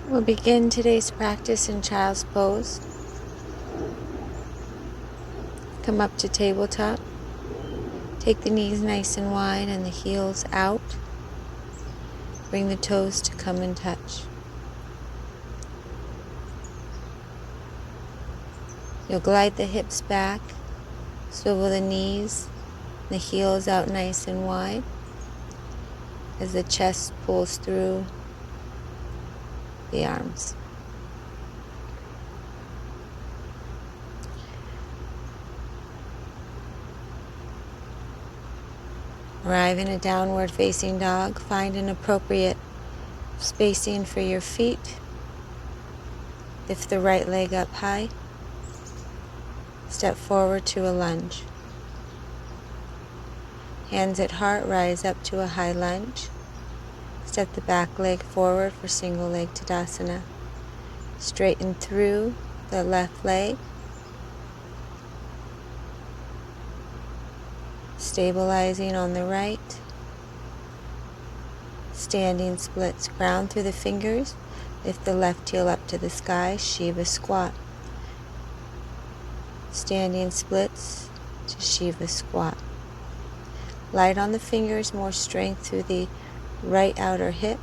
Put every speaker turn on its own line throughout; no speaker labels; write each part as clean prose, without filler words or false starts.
We'll begin today's practice in child's pose. Come up to tabletop. Take the knees nice and wide and the heels out. Bring the toes to come and touch. You'll glide the hips back, swivel the knees, the heels out nice and wide as the chest pulls through the arms. Arrive in a downward facing dog. Find an appropriate spacing for your feet. Lift the right leg up high. Step forward to a lunge. Hands at heart, rise up to a high lunge. Step the back leg forward for single leg Tadasana. Straighten through the left leg. Stabilizing on the right. Standing splits, ground through the fingers. Lift the left heel up to the sky, Shiva squat. Standing splits to Shiva squat. Light on the fingers, more strength through the right outer hip.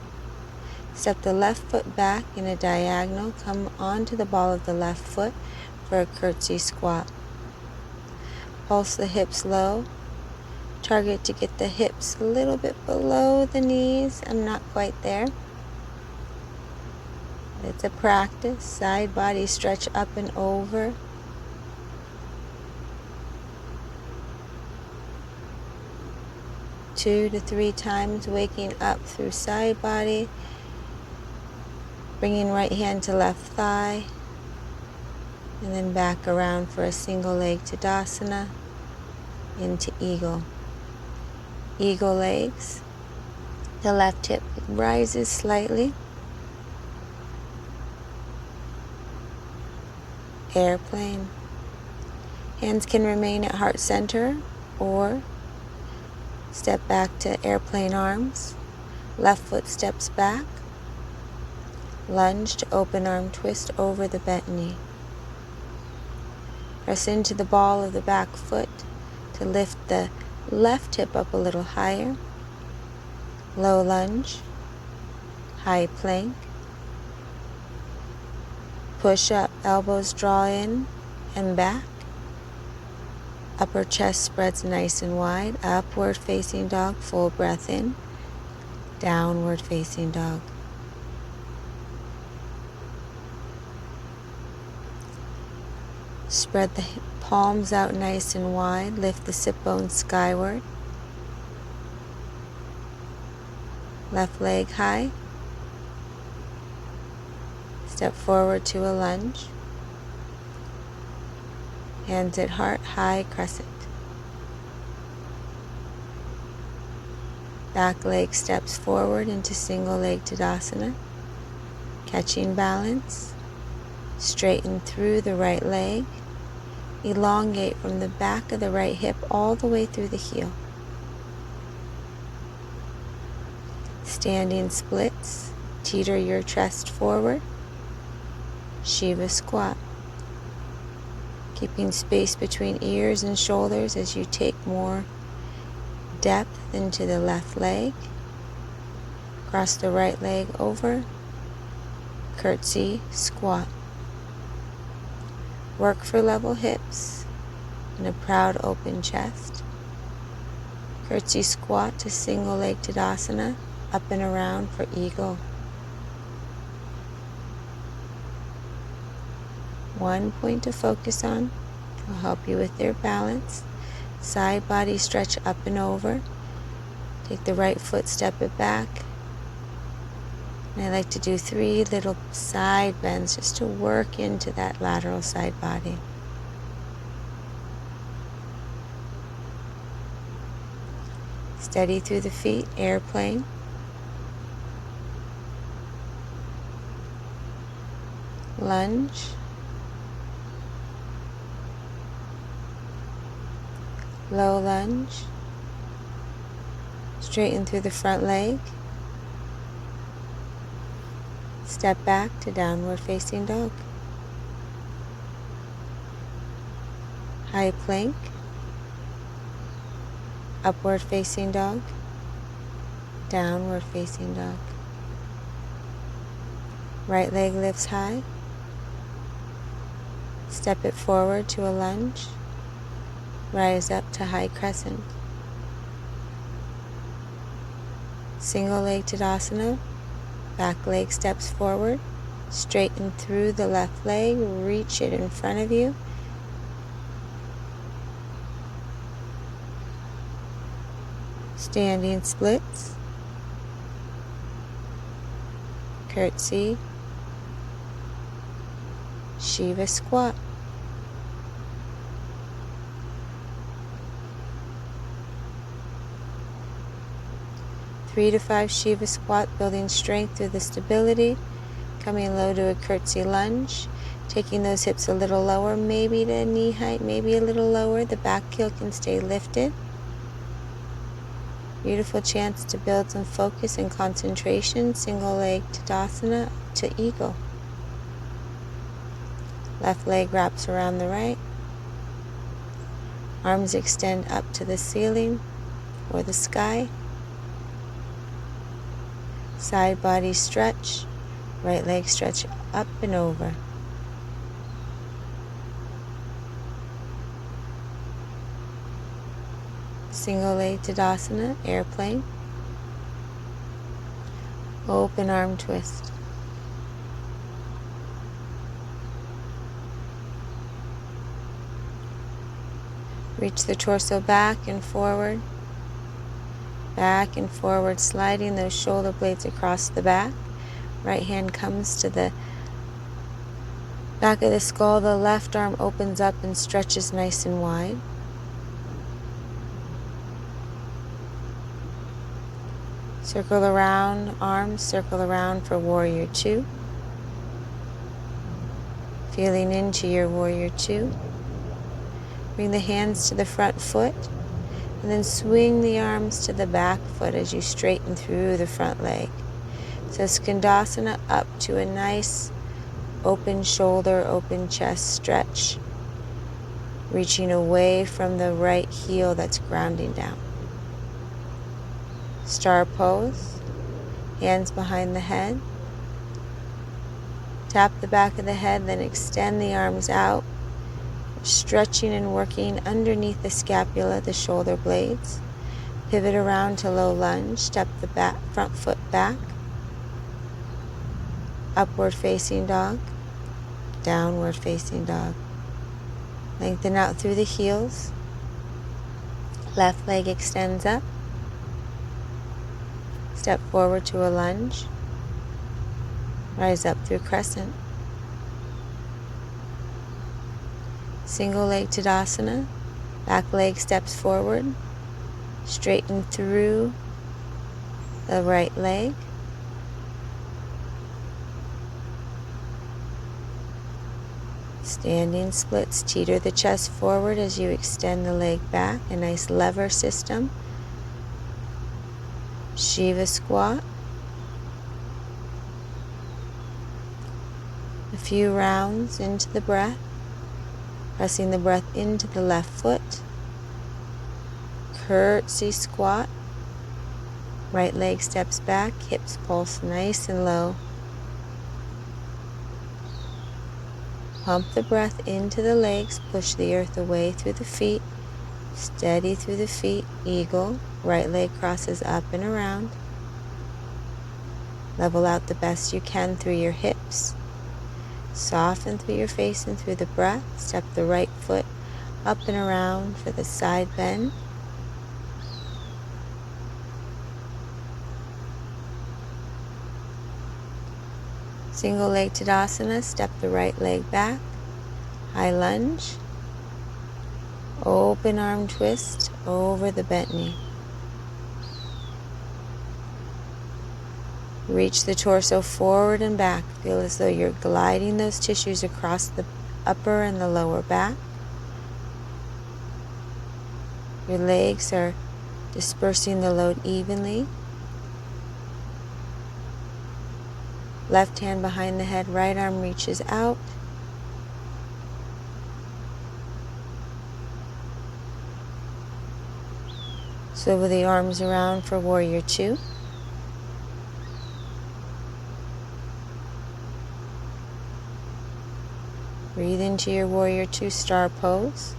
Step the left foot back in a diagonal. Come onto the ball of the left foot for a curtsy squat. Pulse the hips low. Target to get the hips a little bit below the knees. I'm not quite there. It's a practice. Side body stretch up and over. Two to three times, waking up through side body. Bringing right hand to left thigh. And then back around for a single leg Tadasana into eagle. Eagle legs. The left hip rises slightly. Airplane. Hands can remain at heart center or step back to airplane arms. Left foot steps back. Lunge to open arm twist over the bent knee. Press into the ball of the back foot to lift the left hip up a little higher. Low lunge. High plank. Push up, elbows draw in and back. Upper chest spreads nice and wide. Upward facing dog, full breath in. Downward facing dog. Spread the palms out nice and wide. Lift the sit bones skyward. Left leg high. Step forward to a lunge. Hands at heart, high crescent. Back leg steps forward into single leg Tadasana. Catching balance. Straighten through the right leg. Elongate from the back of the right hip all the way through the heel. Standing splits. Teeter your chest forward. Shiva squat. Keeping space between ears and shoulders as you take more depth into the left leg. Cross the right leg over. Curtsy squat. Work for level hips and a proud open chest. Curtsy squat to single leg Tadasana, up and around for eagle. One point to focus on will help you with your balance. Side body stretch up and over. Take the right foot, step it back. And I like to do 3 little side bends just to work into that lateral side body. Steady through the feet, airplane. Lunge. Low lunge. Straighten through the front leg. Step back to downward facing dog. High plank. Upward facing dog. Downward facing dog. Right leg lifts high. Step it forward to a lunge. Rise up to high crescent. Single leg Tadasana. Back leg steps forward. Straighten through the left leg. Reach it in front of you. Standing splits. Curtsy. Shiva squat. Three to 5 Shiva squat, building strength through the stability. Coming low to a curtsy lunge. Taking those hips a little lower, maybe to knee height, maybe a little lower. The back heel can stay lifted. Beautiful chance to build some focus and concentration. Single leg Tadasana to eagle. Left leg wraps around the right. Arms extend up to the ceiling or the sky. Side body stretch. Right leg stretch up and over. Single leg Tadasana, airplane. Open arm twist. Reach the torso back and forward, sliding those shoulder blades across the back. Right hand comes to the back of the skull. The left arm opens up and stretches nice and wide. Circle around arms, circle around for warrior two. Feeling into your warrior two. Bring the hands to the front foot and then swing the arms to the back foot as you straighten through the front leg. So Skandasana up to a nice open shoulder, open chest stretch, reaching away from the right heel that's grounding down. Star pose, hands behind the head. Tap the back of the head, then extend the arms out, stretching and working underneath the scapula, the shoulder blades. Pivot around to low lunge, step the front foot back. Upward facing dog, downward facing dog. Lengthen out through the heels. Left leg extends up. Step forward to a lunge. Rise up through crescent. Single leg Tadasana. Back leg steps forward. Straighten through the right leg. Standing splits. Teeter the chest forward as you extend the leg back. A nice lever system. Shiva squat. A few rounds into the breath. Pressing the breath into the left foot. Curtsy squat. Right leg steps back. Hips pulse nice and low. Pump the breath into the legs. Push the earth away through the feet. Steady through the feet. Eagle. Right leg crosses up and around. Level out the best you can through your hips. Soften through your face and through the breath. Step the right foot up and around for the side bend. Single leg Tadasana. Step the right leg back. High lunge. Open arm twist over the bent knee. Reach the torso forward and back. Feel as though you're gliding those tissues across the upper and the lower back. Your legs are dispersing the load evenly. Left hand behind the head, right arm reaches out. Swivel the arms around for Warrior Two. Breathe into your Warrior Two star pose.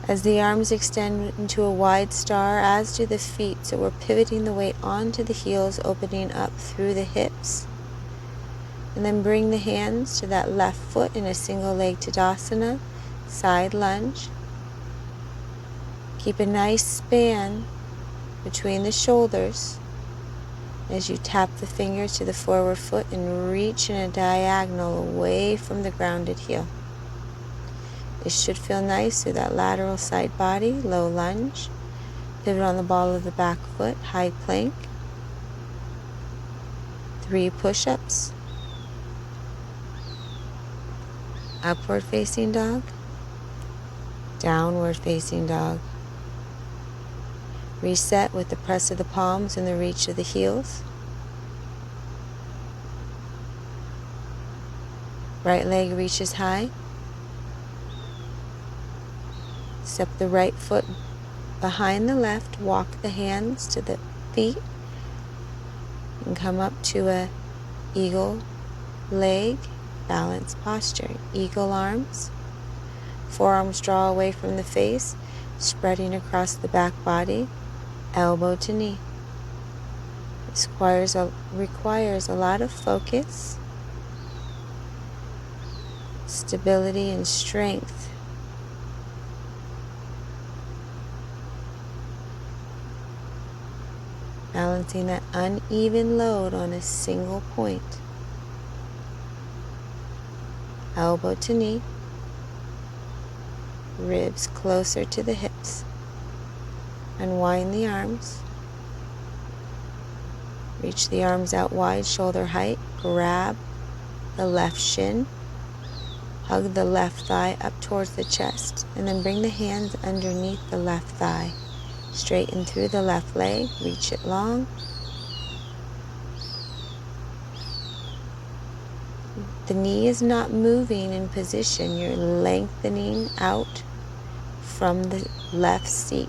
As the arms extend into a wide star, as do the feet, so we're pivoting the weight onto the heels, opening up through the hips. And then bring the hands to that left foot in a single leg Tadasana, side lunge. Keep a nice span between the shoulders as you tap the fingers to the forward foot and reach in a diagonal away from the grounded heel. This should feel nice through that lateral side body, low lunge. Pivot on the ball of the back foot, high plank. 3 push-ups. Upward facing dog. Downward facing dog. Reset with the press of the palms and the reach of the heels. Right leg reaches high. Step the right foot behind the left. Walk the hands to the feet. And come up to a eagle leg balance posture. Eagle arms. Forearms draw away from the face, spreading across the back body. Elbow to knee. This requires a lot of focus, stability, and strength. Balancing that uneven load on a single point. Elbow to knee. Ribs closer to the hips. Unwind the arms. Reach the arms out wide, shoulder height. Grab the left shin. Hug the left thigh up towards the chest. And then bring the hands underneath the left thigh. Straighten through the left leg. Reach it long. The knee is not moving in position. You're lengthening out from the left seat.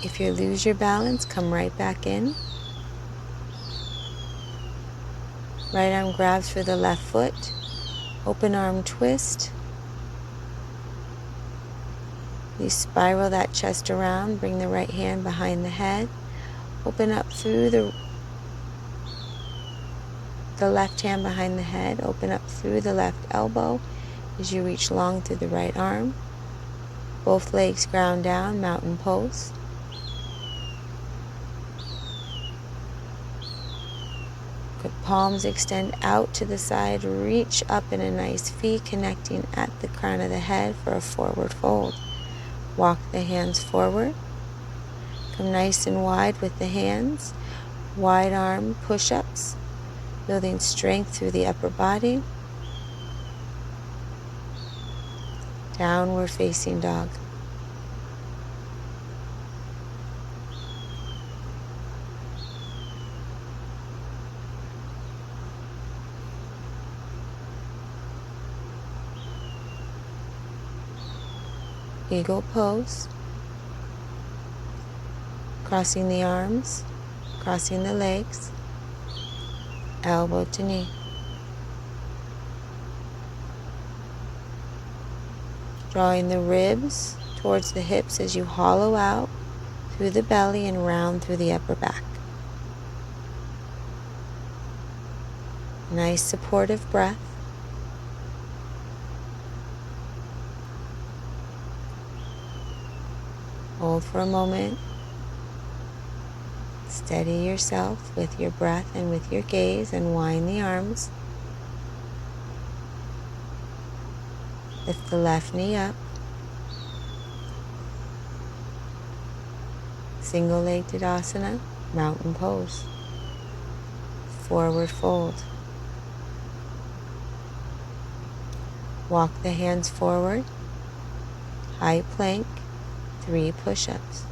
If you lose your balance, come right back in. Right arm grabs for the left foot. Open arm twist. You spiral that chest around. Bring the right hand behind the head. Open up through the left hand behind the head. Open up through the left elbow as you reach long through the right arm. Both legs ground down, mountain pose. Good, palms extend out to the side. Reach up in a nice V, connecting at the crown of the head for a forward fold. Walk the hands forward. Come nice and wide with the hands. Wide arm push-ups. Building strength through the upper body. Downward facing dog. Eagle pose. Crossing the arms, crossing the legs. Elbow to knee. Drawing the ribs towards the hips as you hollow out through the belly and round through the upper back. Nice supportive breath. Hold for a moment. Steady yourself with your breath and with your gaze, and wind the arms. Lift the left knee up. Single leg Tadasana, mountain pose. Forward fold. Walk the hands forward. High plank, 3 push-ups.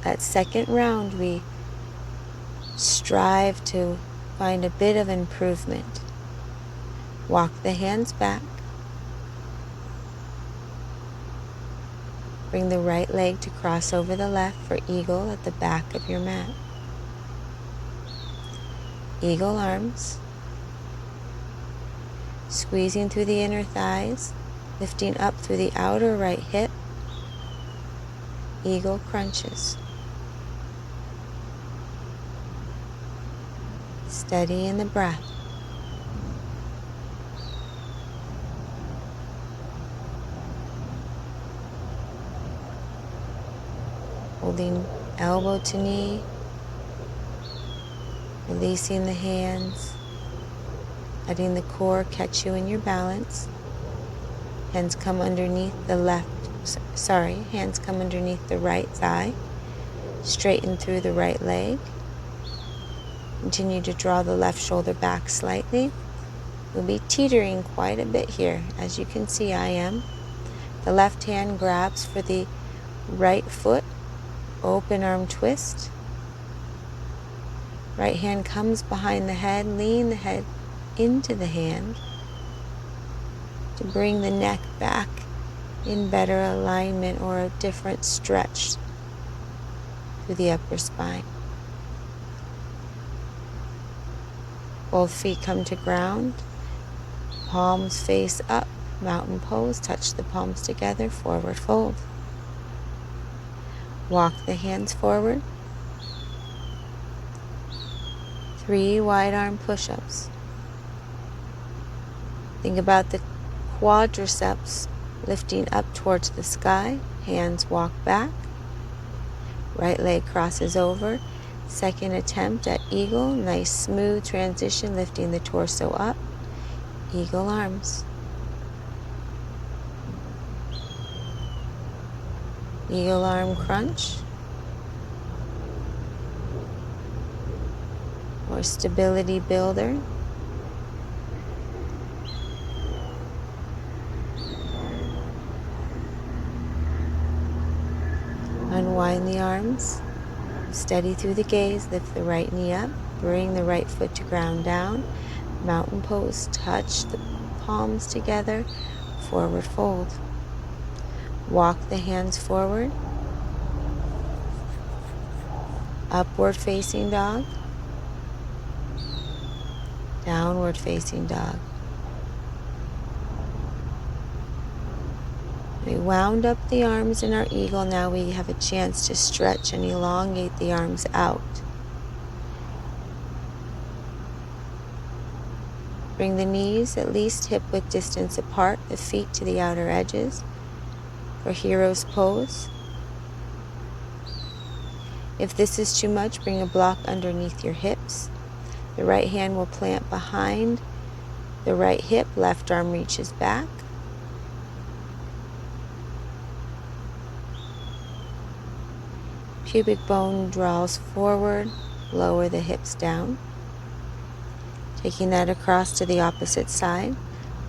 That second round, we strive to find a bit of improvement. Walk the hands back. Bring the right leg to cross over the left for eagle at the back of your mat. Eagle arms. Squeezing through the inner thighs, lifting up through the outer right hip. Eagle crunches. Steady in the breath. Holding elbow to knee, releasing the hands, letting the core catch you in your balance. Hands come underneath the hands come underneath the right thigh. Straighten through the right leg. Continue to draw the left shoulder back slightly. You'll be teetering quite a bit here. As you can see, I am. The left hand grabs for the right foot. Open arm twist. Right hand comes behind the head. Lean the head into the hand to bring the neck back in better alignment or a different stretch through the upper spine. Both feet come to ground. Palms face up. Mountain pose. Touch the palms together. Forward fold. Walk the hands forward. 3 wide arm push-ups. Think about the quadriceps lifting up towards the sky. Hands walk back. Right leg crosses over. Second attempt at eagle. Nice smooth transition, lifting the torso up. Eagle arms. Eagle arm crunch. Or stability builder. Unwind the arms. Steady through the gaze. Lift the right knee up. Bring the right foot to ground down. Mountain pose. Touch the palms together. Forward fold. Walk the hands forward. Upward facing dog. Downward facing dog. We wound up the arms in our eagle. Now we have a chance to stretch and elongate the arms out. Bring the knees at least hip width distance apart, the feet to the outer edges for hero's pose. If this is too much, bring a block underneath your hips. The right hand will plant behind the right hip. Left arm reaches back. Pubic bone draws forward, lower the hips down. Taking that across to the opposite side.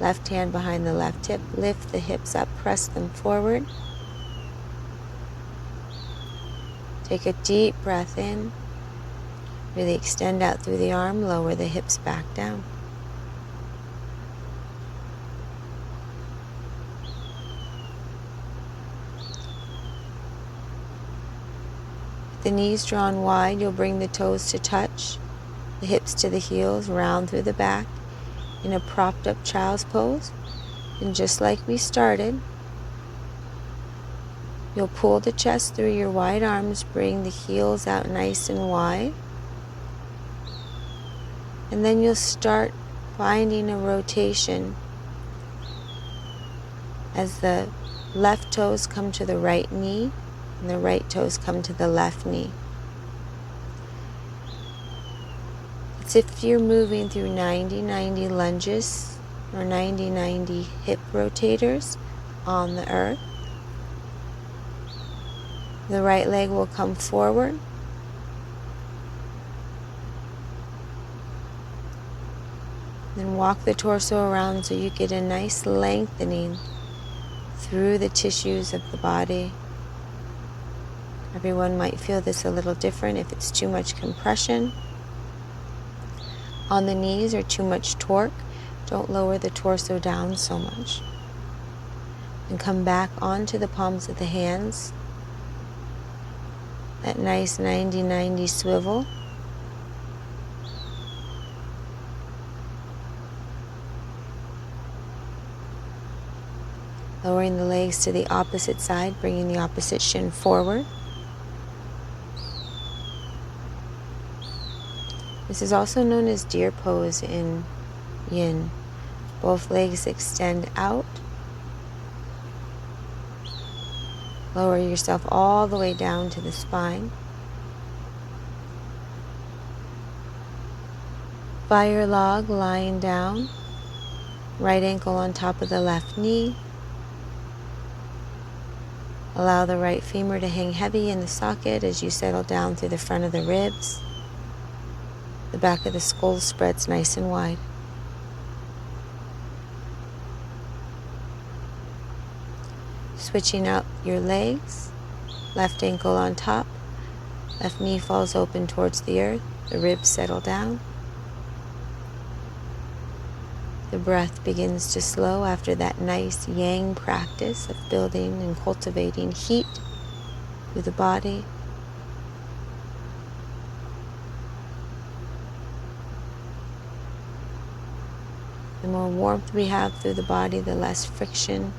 Left hand behind the left hip, lift the hips up, press them forward. Take a deep breath in. Really extend out through the arm, lower the hips back down. The knees drawn wide, you'll bring the toes to touch, the hips to the heels, round through the back in a propped up child's pose. And just like we started, you'll pull the chest through your wide arms, bring the heels out nice and wide. And then you'll start finding a rotation as the left toes come to the right knee and the right toes come to the left knee. It's if you're moving through 90-90 lunges or 90-90 hip rotators on the earth. The right leg will come forward. Then walk the torso around so you get a nice lengthening through the tissues of the body. Everyone might feel this a little different. If it's too much compression on the knees or too much torque, don't lower the torso down so much. And come back onto the palms of the hands. That nice 90-90 swivel. Lowering the legs to the opposite side, bringing the opposite shin forward. This is also known as deer pose in yin. Both legs extend out. Lower yourself all the way down to the spine. Fire log, lying down. Right ankle on top of the left knee. Allow the right femur to hang heavy in the socket as you settle down through the front of the ribs. The back of the skull spreads nice and wide. Switching out your legs. Left ankle on top. Left knee falls open towards the earth. The ribs settle down. The breath begins to slow after that nice yang practice of building and cultivating heat through the body. The more warmth we have through the body, the less friction.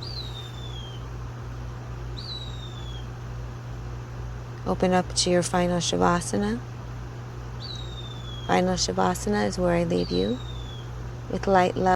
Open up to your final Shavasana. Final Shavasana is where I leave you with light love.